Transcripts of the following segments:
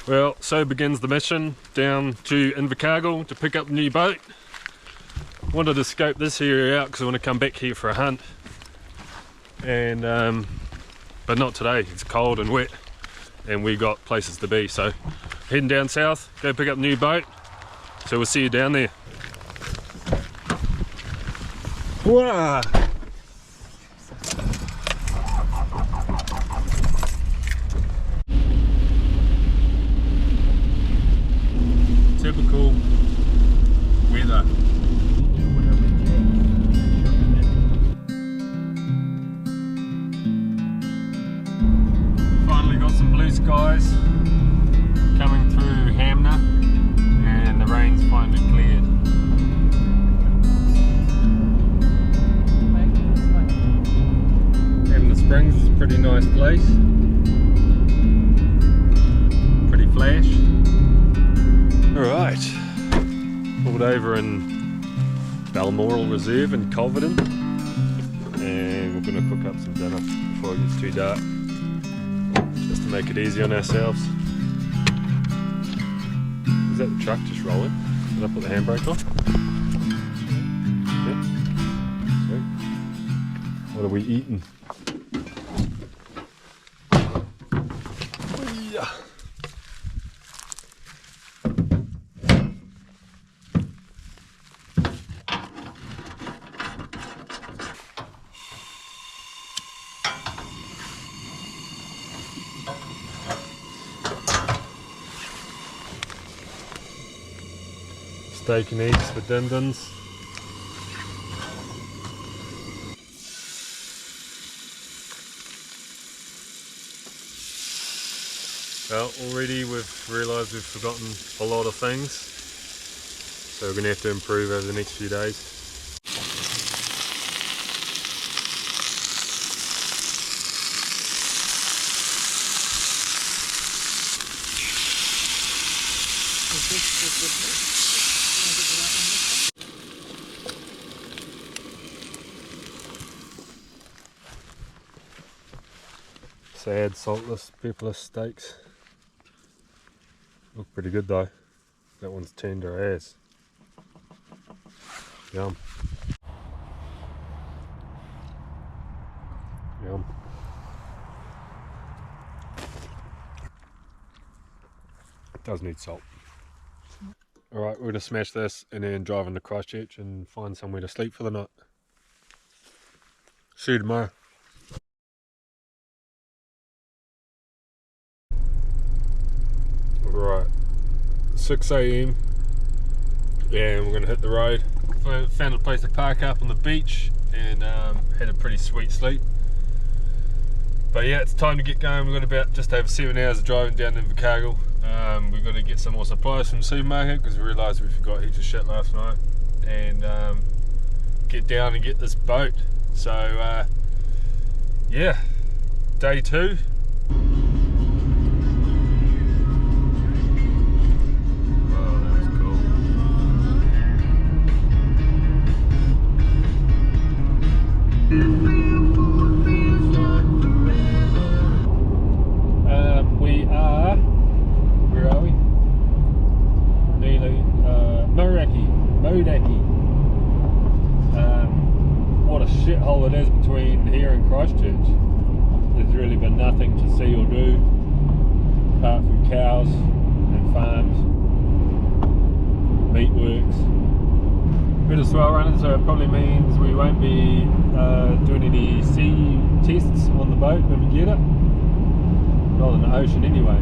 Well, so begins the mission down to Invercargill to pick up a new boat. Wanted to scope this area out because I want to come back here for a hunt, and but not today. It's cold and wet and we got places to be, so heading down south, go pick up a new boat, so we'll see you down there. Wow. Typical weather. Finally got some blue skies coming through Hamner, and the rain's finally cleared. Hamner Springs is a pretty nice place. Pretty flash. Alright, pulled over in Balmoral Reserve in Culverden, and we're going to cook up some dinner before it gets too dark, just to make it easy on ourselves. Is that the truck just rolling? Did I put the handbrake on? Yeah. Sweet. What are we eating? Yeah. Steak and eggs for din-dins. Well, already we've realised we've forgotten a lot of things, so we're going to have to improve over the next few days. Sad, saltless, pepperless steaks. Look pretty good though. That one's tender as. Yum. Yum. It does need salt. Alright, we're going to smash this and then drive into Christchurch and find somewhere to sleep for the night. See you tomorrow. Right, 6 AM and we're going to hit the road. Found a place to park up on the beach and had a pretty sweet sleep. But yeah, it's time to get going. We've got about just over 7 hours of driving down to Invercargill. We've got to get some more supplies from the supermarket because we realised we forgot heaps of shit last night, and get down and get this boat. So yeah, day 2. What a shithole it is between here and Christchurch. There's really been nothing to see or do apart from cows and farms, meatworks. Bit of swell running, so it probably means we won't be doing any sea tests on the boat when we get it, rather than the ocean anyway.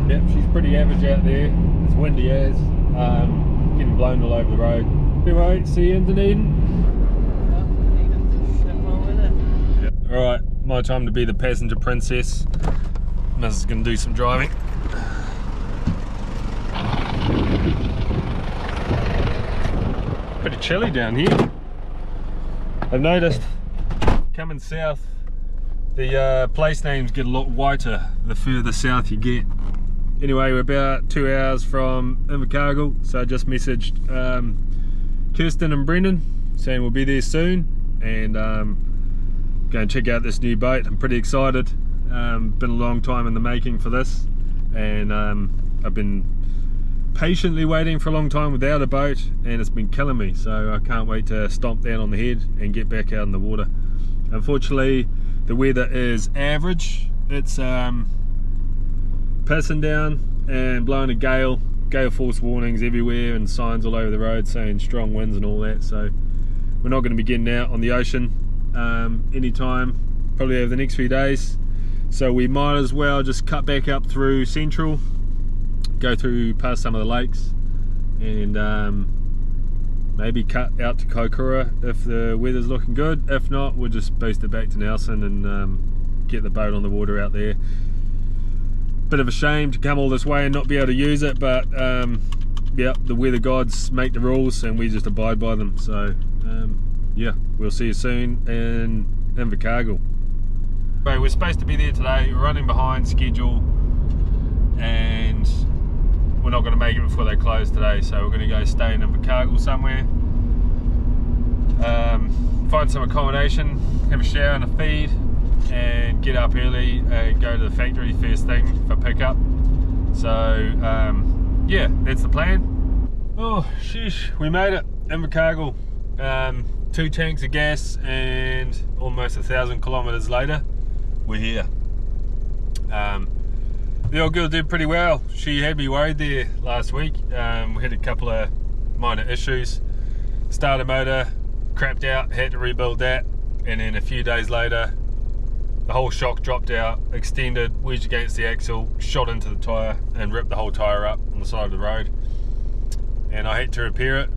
Yep, she's pretty average out there. It's windy as, getting blown all over the road. Anyway, see you in Dunedin. Yep. Alright, my time to be the passenger princess. Mrs. is going to do some driving. Pretty chilly down here. I've noticed coming south, the place names get a lot whiter the further south you get. Anyway, we're about 2 hours from Invercargill, so I just messaged Kirsten and Brendan saying we'll be there soon, and go and check out this new boat. I'm pretty excited. Been a long time in the making for this, and I've been patiently waiting for a long time without a boat, and it's been killing me, so I can't wait to stomp down on the head and get back out in the water. Unfortunately, the weather is average. It's pissing down and blowing a gale force warnings everywhere and signs all over the road saying strong winds and all that, so we're not going to be getting out on the ocean anytime, probably over the next few days. So we might as well just cut back up through Central, go through past some of the lakes, and maybe cut out to Kaikoura if the weather's looking good. If not, we'll just boost it back to Nelson and get the boat on the water out there. Bit of a shame to come all this way and not be able to use it, but yeah, the weather gods make the rules and we just abide by them. So yeah, we'll see you soon in Invercargill. Right, we're supposed to be there today. We're running behind schedule and we're not going to make it before they close today, so we're going to go stay in Invercargill somewhere, find some accommodation, have a shower and a feed, and get up early and go to the factory first thing for pickup. So yeah, that's the plan. Oh sheesh, we made it. Invercargill, 2 tanks of gas, and almost 1,000 kilometers later we're here. The old girl did pretty well. She had me worried there last week. We had a couple of minor issues. Starter motor crapped out, had to rebuild that, and then a few days later the whole shock dropped out, extended, wedged against the axle, shot into the tyre and ripped the whole tyre up on the side of the road. And I had to repair it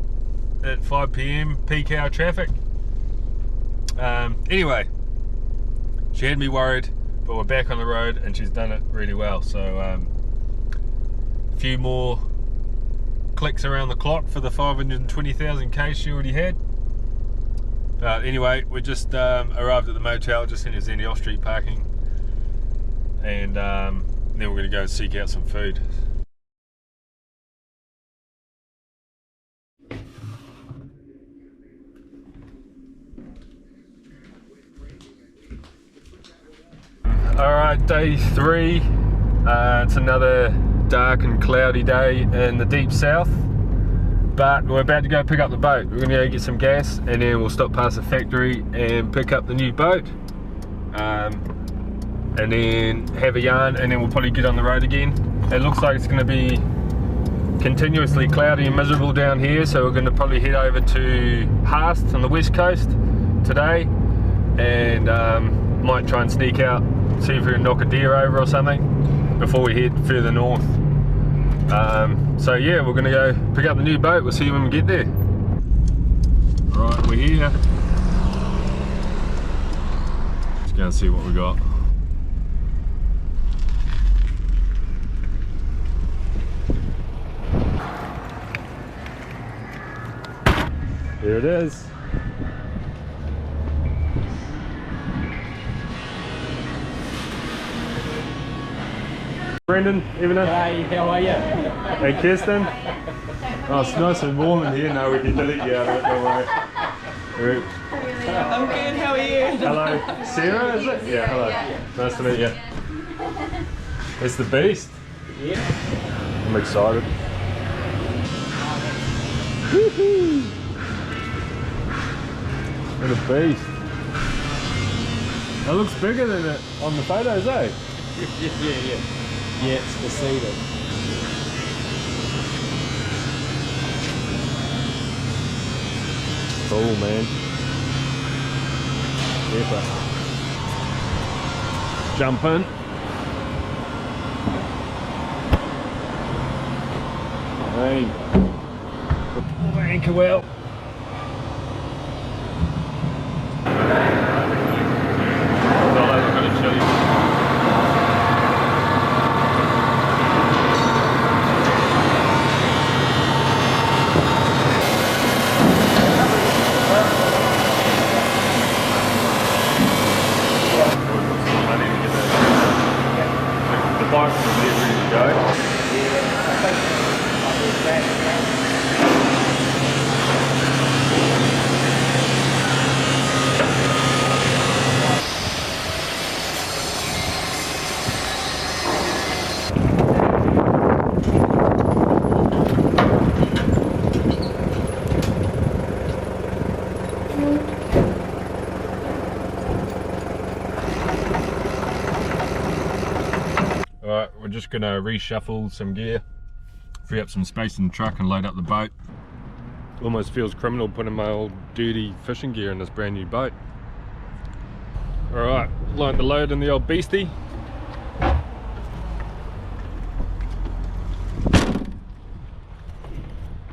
at 5 PM peak hour traffic. Anyway, she had me worried, but we're back on the road and she's done it really well. So a few more clicks around the clock for the 520,000 K she already had. But anyway, we just arrived at the motel just in Zenny off street parking, and then we're going to go seek out some food. Alright, day 3. It's another dark and cloudy day in the deep south, but we're about to go pick up the boat. We're going to go get some gas and then we'll stop past the factory and pick up the new boat, and then have a yarn, and then we'll probably get on the road again. It looks like it's going to be continuously cloudy and miserable down here, so we're going to probably head over to Haast on the west coast today, and might try and sneak out, see if we can knock a deer over or something before we head further north. So yeah, we're going to go pick up the new boat. We'll see you when we get there. Right, we're here. Let's go and see what we got. Here it is. Brendan, evening. Hey, how are you? Hey, Kirsten. Oh, it's nice and warm in here now. We can delete you out of it, don't worry. I'm good, how are you? Hello, Sarah, is it? Yeah, hello. Nice to meet you. It's the beast. Yeah. I'm excited. Woohoo! What a beast. That looks bigger than it on the photos, eh? Yeah. Yeah, it's the cedar. Cool, man. Epic. Jump in. Hey. Oh, anchor well. we're just going to reshuffle some gear, free up some space in the truck and load up the boat. Almost feels criminal putting my old dirty fishing gear in this brand new boat. Alright, line the load in the old beastie.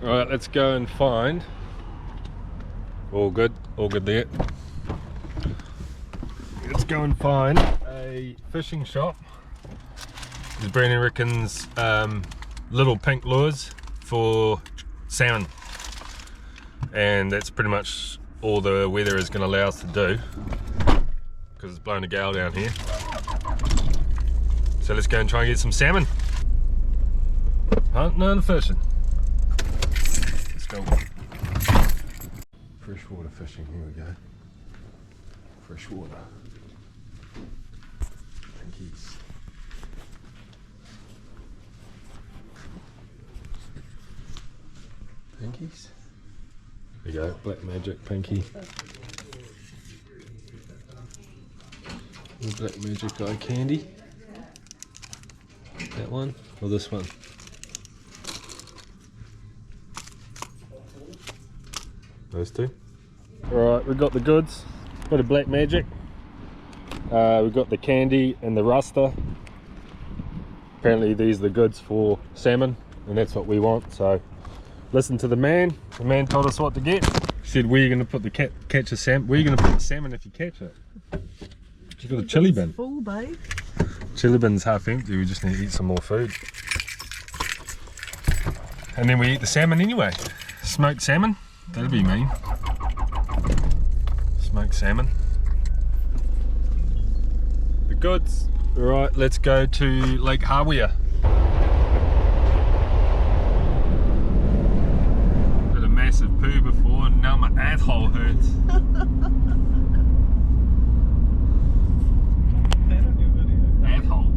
Alright, let's go and find, all good there. Let's go and find a fishing shop. As Brandon reckons, little pink lures for salmon. And that's pretty much all the weather is going to allow us to do, because it's blowing a gale down here. So let's go and try and get some salmon. Hunting and fishing. Let's go. Freshwater fishing, here we go. Freshwater. Pinkies. Pinkies? There you go, Black Magic pinky. The Black Magic eye candy. That one or this one? Those two. Alright, we've got the goods. Bit of Black Magic. We've got the candy and the ruster. Apparently these are the goods for salmon, and that's what we want, so listen to the man. The man told us what to get. He said, where are you going to put the catch a salmon? Where are you going to put the salmon if you catch it? You've got a chili bin. Full, babe. Chili bin's half empty, we just need to eat some more food. And then we eat the salmon anyway. Smoked salmon, that'd be mean. Smoked salmon. The goods. Alright, let's go to Lake Hauroko. Did a massive poo before and now my asshole hurts. Asshole.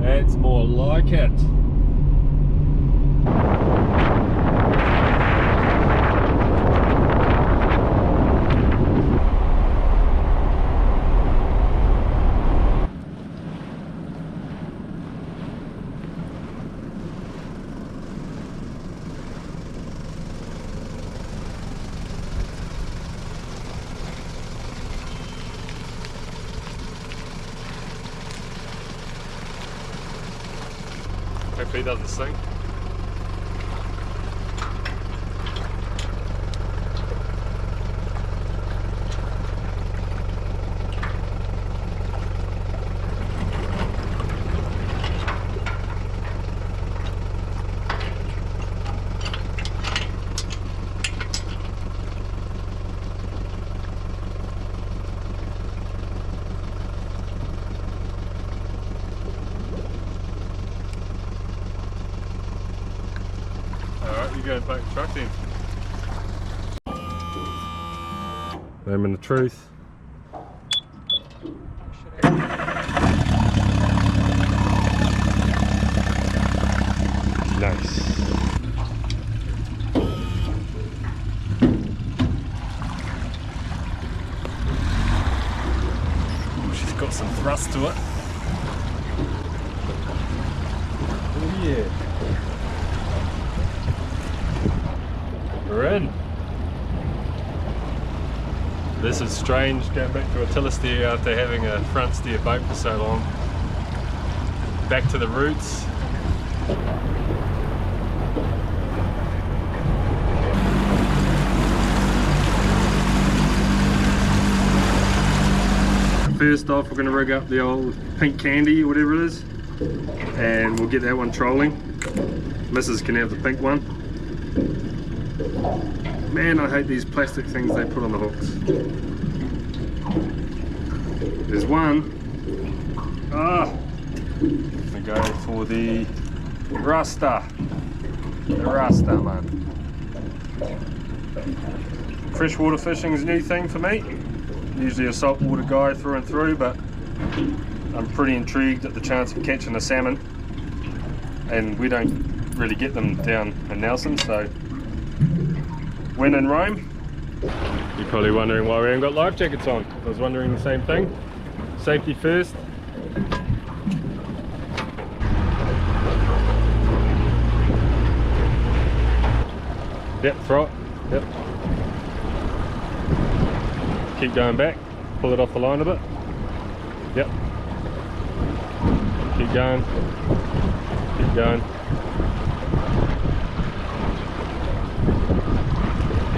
That's more like it. Hopefully he doesn't sink. Alright, you go and back the truck then. Moment of truth. Nice. She's got some thrust to it. Oh yeah. We're in. This is strange, going back to a tiller steer after having a front steer boat for so long. Back to the roots. First off, we're going to rig up the old pink candy or whatever it is, and we'll get that one trolling. Mrs. can have the pink one. Man, I hate these plastic things they put on the hooks. There's one. Ah! We go for the Rasta. The Rasta, man. Freshwater fishing is a new thing for me. Usually a saltwater guy through and through, but I'm pretty intrigued at the chance of catching a salmon. And we don't really get them down in Nelson, so when in Rome, You're probably wondering why we haven't got life jackets on. I was wondering the same thing. Safety first. Yep, throw it. Yep. Keep going back. Pull it off the line a bit. Yep. Keep going. Keep going.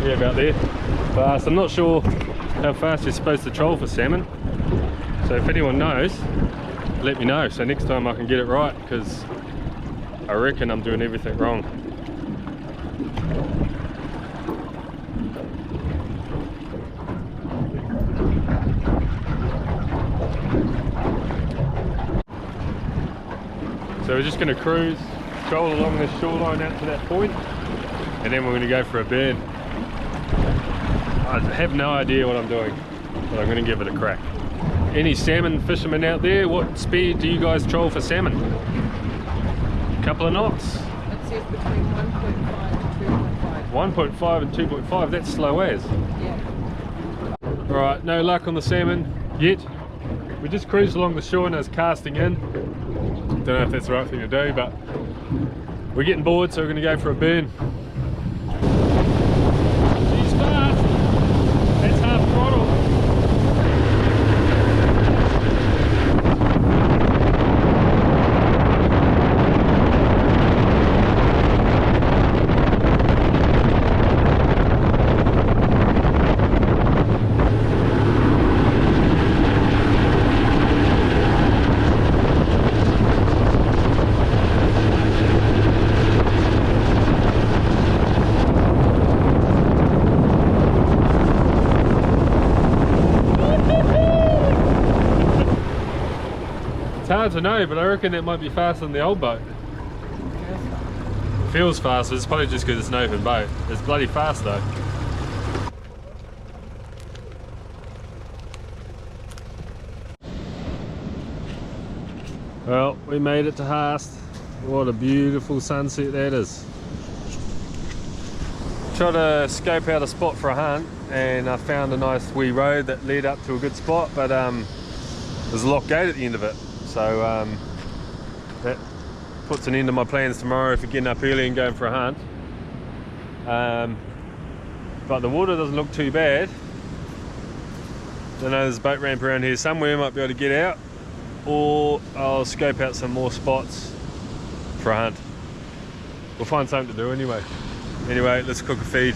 Yeah, about there. Fast. I'm not sure how fast you're supposed to troll for salmon. So if anyone knows, let me know. So next time I can get it right, because I reckon I'm doing everything wrong. So we're just going to cruise, troll along this shoreline out to that point, and then we're going to go for a burn. I have no idea what I'm doing, but I'm going to give it a crack. Any salmon fishermen out there, what speed do you guys troll for salmon? A couple of knots? It says between 1.5 to 2.5. 1.5 and 2.5, that's slow as. Yeah. Alright, no luck on the salmon yet. We just cruised along the shore and I was casting in. Don't know if that's the right thing to do, but we're getting bored, so we're going to go for a burn. She's fast. That's half throttle. It's hard to know, but I reckon it might be faster than the old boat. It feels faster, it's probably just because it's an open boat. It's bloody fast though. Well, we made it to Haast. What a beautiful sunset that is. Tried to scope out a spot for a hunt, and I found a nice wee road that led up to a good spot, but there's a lock gate at the end of it. So that puts an end to my plans tomorrow for getting up early and going for a hunt. But the water doesn't look too bad. I know there's a boat ramp around here somewhere, might be able to get out, or I'll scope out some more spots for a hunt. We'll find something to do anyway. Anyway, let's cook a feed.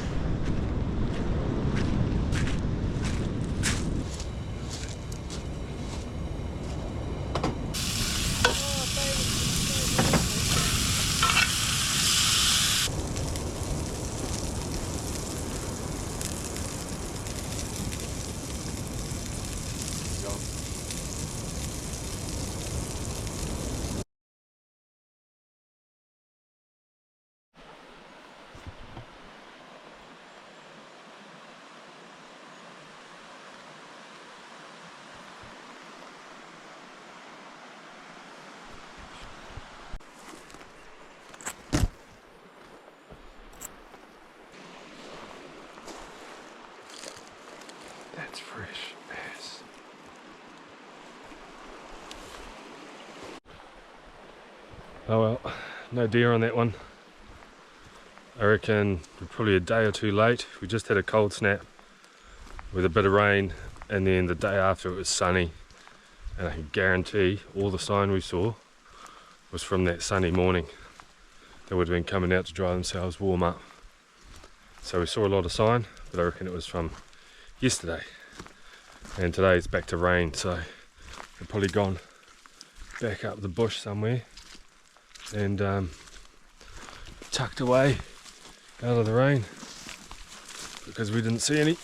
That's fresh as. Oh well, no deer on that one. I reckon we're probably a day or two late. We just had a cold snap with a bit of rain, and then the day after it was sunny, and I can guarantee all the sign we saw was from that sunny morning. They would have been coming out to dry themselves, warm up. So we saw a lot of sign, but I reckon it was from yesterday. And today it's back to rain, so they've probably gone back up the bush somewhere and tucked away out of the rain, because we didn't see any.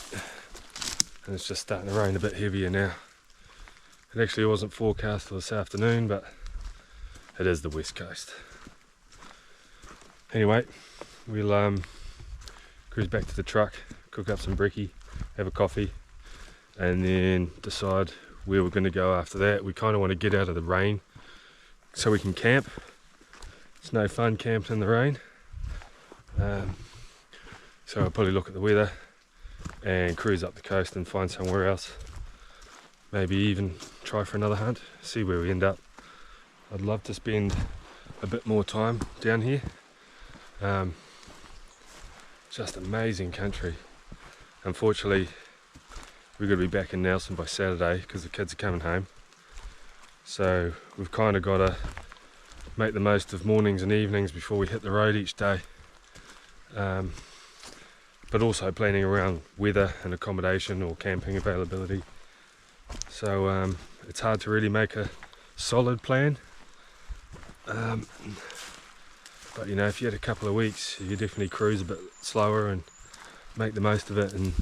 And it's just starting to rain a bit heavier now. It actually wasn't forecast for this afternoon, but it is the west coast. Anyway, we'll cruise back to the truck, cook up some brekkie, have a coffee, and then decide where we're going to go after that. We kind of want to get out of the rain so we can camp. It's no fun camping in the rain. So I'll probably look at the weather, and cruise up the coast and find somewhere else. Maybe even try for another hunt, see where we end up. I'd love to spend a bit more time down here. Just amazing country. Unfortunately, we're going to be back in Nelson by Saturday because the kids are coming home. So we've kind of got to make the most of mornings and evenings before we hit the road each day. But also planning around weather and accommodation or camping availability. So it's hard to really make a solid plan. But you know, if you had a couple of weeks, you definitely cruise a bit slower and make the most of it and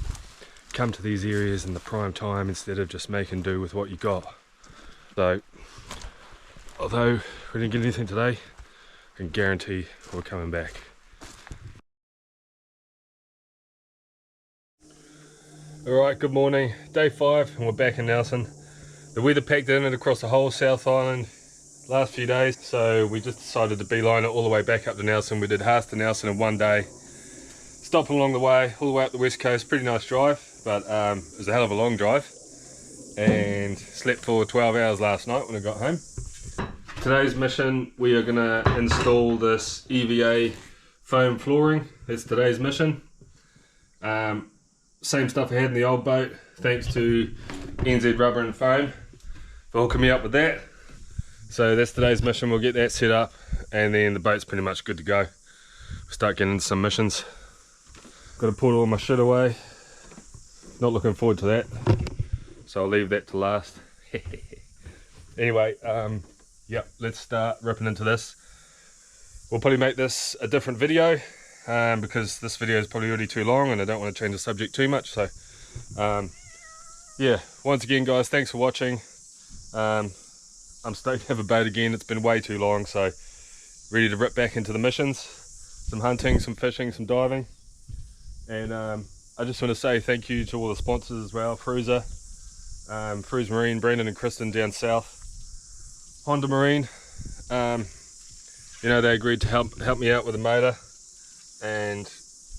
come to these areas in the prime time instead of just making do with what you got. So, although we didn't get anything today, I can guarantee we're coming back. Alright, good morning. Day 5 and we're back in Nelson. The weather packed in and across the whole South Island last few days, so we just decided to beeline it all the way back up to Nelson. We did half to Nelson in one day, stopping along the way, all the way up the west coast. Pretty nice drive, but it was a hell of a long drive, and slept for 12 hours last night when I got home. Today's mission, we are going to install this EVA foam flooring. That's today's mission. Same stuff I had in the old boat, thanks to NZ Rubber and Foam for hooking me up with that. So that's today's mission. We'll get that set up and then the boat's pretty much good to go. We'll start getting into some missions. Got to put all my shit away. Not looking forward to that, so I'll leave that to last. Anyway, yep, let's start ripping into this. We'll probably make this a different video because this video is probably already too long and I don't want to change the subject too much. So yeah, once again guys, thanks for watching. I'm stoked to have a boat again. It's been way too long, so ready to rip back into the missions. Some hunting, some fishing, some diving. And I just want to say thank you to all the sponsors as well. Frewza, Frewza Marine, Brendan and Kristen down south. Honda Marine, you know, they agreed to help me out with a motor, and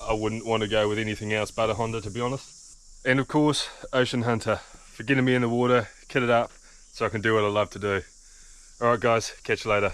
I wouldn't want to go with anything else but a Honda, to be honest. And of course, Ocean Hunter, for getting me in the water, kitted up, so I can do what I love to do. Alright guys, catch you later.